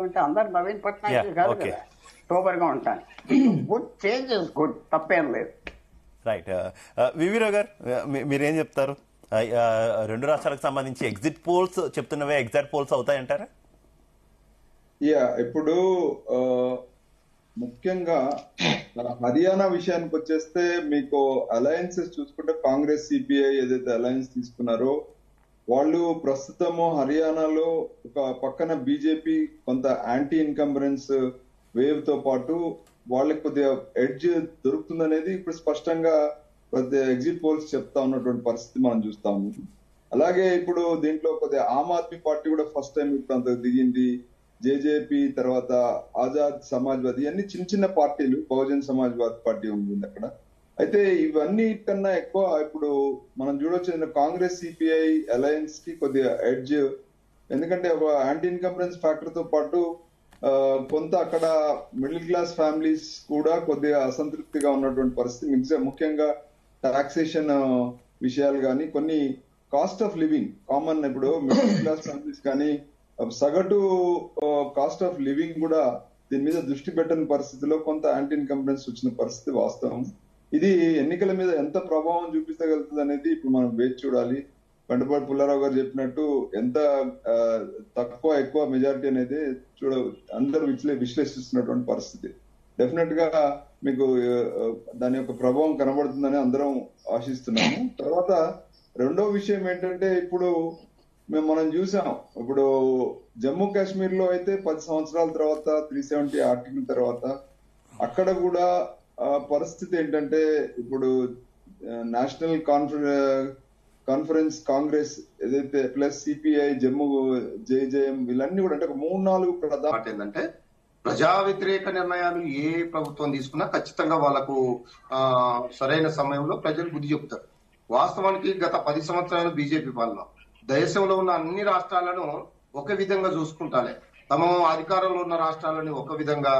ఉంటే అందరు నవీన్ పట్నాయక్ Yeah, కాదు okay. కదా సూపర్ గా ఉంటాను. గుడ్ చేంజ్ ఇస్ గుడ్, తప్పేం లేదు. రైట్. వివిరావు గారు, మీరేం చెప్తారు? రెండు రాష్ట్రాలకు సంబంధించి ఎగ్జిట్ పోల్స్ చెప్తున్నవే ఎగ్జాక్ట్ పోల్స్ అవుతాయంటారా? ఇప్పుడు ముఖ్యంగా హర్యానా విషయానికి వచ్చేస్తే మీకు అలయన్సెస్ చూసుకుంటే కాంగ్రెస్ సిపిఐ ఏదైతే అలయన్స్ తీసుకున్నారో వాళ్ళు ప్రస్తుతము హర్యానాలో ఒక పక్కన బీజేపీ కొంత యాంటీ ఇన్కంబరెన్స్ వేవ్ తో పాటు వాళ్ళకి కొద్దిగా ఎడ్జ్ దొరుకుతుందనేది ఇప్పుడు స్పష్టంగా ప్రతి ఎగ్జిట్ పోల్స్ చెప్తా ఉన్నటువంటి పరిస్థితి మనం చూస్తాము. అలాగే ఇప్పుడు దీంట్లో కొద్దిగా ఆమ్ ఆద్మీ పార్టీ కూడా ఫస్ట్ టైం ఇప్పుడు అంత దిగింది. జేజేపీ తర్వాత ఆజాద్ సమాజ్వాదీ అన్ని చిన్న చిన్న పార్టీలు, బహుజన్ సమాజ్వాదీ పార్టీ ఉంటుంది అక్కడ. అయితే ఇవన్నీ కన్నా ఎక్కువ ఇప్పుడు మనం చూడొచ్చు కాంగ్రెస్ సిపిఐ అలయన్స్ కి కొద్దిగా ఎడ్జ్, ఎందుకంటే ఒక యాంటీ ఇన్కంబరెన్స్ ఫ్యాక్టర్ తో పాటు కొంత అక్కడ మిడిల్ క్లాస్ ఫ్యామిలీస్ కూడా కొద్దిగా అసంతృప్తిగా ఉన్నటువంటి పరిస్థితి. ముఖ్యంగా టాక్సేషన్ విషయాలు కానీ కొన్ని కాస్ట్ ఆఫ్ లివింగ్ కామన్, ఇప్పుడు మిడిల్ క్లాస్ ఫ్యామిలీస్ కానీ సగటు కాస్ట్ ఆఫ్ లివింగ్ కూడా దీని మీద దృష్టి పెట్టని పరిస్థితిలో కొంత యాంటీ ఇన్కంబరెన్స్ వచ్చిన పరిస్థితి వాస్తవం. ఇది ఎన్నికల మీద ఎంత ప్రభావం చూపించగలుగుతుంది అనేది ఇప్పుడు మనం వేచి చూడాలి. బండపాటి పుల్లారావు గారు చెప్పినట్టు ఎంత తక్కువ ఎక్కువ మెజారిటీ అనేది అందరూ విశ్లేషిస్తున్నటువంటి పరిస్థితి. డెఫినెట్ గా మీకు దాని యొక్క ప్రభావం కనబడుతుందని అందరం ఆశిస్తున్నాము. తర్వాత రెండో విషయం ఏంటంటే ఇప్పుడు మనం చూసాం, ఇప్పుడు జమ్మూ కాశ్మీర్ లో అయితే 10 సంవత్సరాల తర్వాత 370 ఆర్టికల్ తర్వాత అక్కడ కూడా పరిస్థితి ఏంటంటే ఇప్పుడు నేషనల్ కాన్ఫరెన్స్ కాంగ్రెస్ ఏదైతే ప్లస్ సిపిఐ జమ్మూ జేజేఎం వీళ్ళన్నీ కూడా అంటే ఒక 3-4 ప్రధాన ఏంటంటే ప్రజా వ్యతిరేక నిర్ణయాలు ఏ ప్రభుత్వం తీసుకున్నా ఖచ్చితంగా వాళ్లకు సరైన సమయంలో ప్రజలు బుద్ధి చెబుతారు. వాస్తవానికి గత 10 సంవత్సరాలు బీజేపీ పాలన దేశంలో ఉన్న అన్ని రాష్ట్రాలను ఒక విధంగా చూసుకుంటాలే, తమ అధికారంలో ఉన్న రాష్ట్రాలని ఒక విధంగా